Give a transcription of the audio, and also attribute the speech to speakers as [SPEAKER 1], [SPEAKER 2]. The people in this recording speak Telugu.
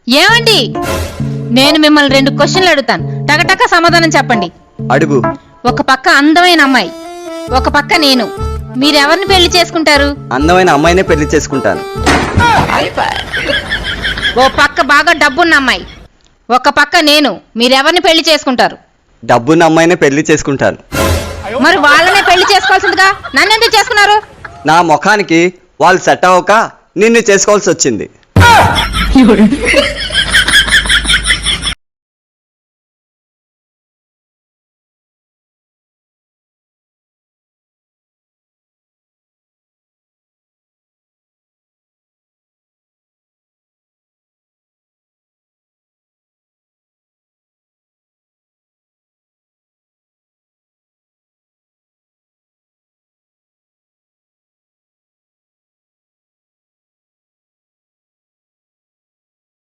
[SPEAKER 1] ఏమండి, నేను మిమ్మల్ని 2 క్వశ్చన్లు అడుగుతాను, టకటక సమాధానం చెప్పండి.
[SPEAKER 2] అడుగు.
[SPEAKER 1] ఒక పక్క అందమైన అమ్మాయి, ఒక పక్క నేను, మీరెవరిని పెళ్లి చేసుకుంటారు?
[SPEAKER 2] అందమైన అమ్మాయినే పెళ్లి చేసుకుంటాను.
[SPEAKER 1] ఓ పక్క బాగా డబ్బున్న అమ్మాయి, ఒక పక్క నేను, మీరెవరిని పెళ్లి చేసుకుంటారు?
[SPEAKER 2] డబ్బున్న అమ్మాయినే పెళ్లి చేసుకుంటాను.
[SPEAKER 1] మరి వాళ్ళనే పెళ్లి చేసుకోవాల్సిందిగా నన్నెందుకు చేసుకున్నారు?
[SPEAKER 2] నా ముఖానికి వాళ్ళు సెట్ అవ్వక నిన్ను చేసుకోవాల్సి వచ్చింది.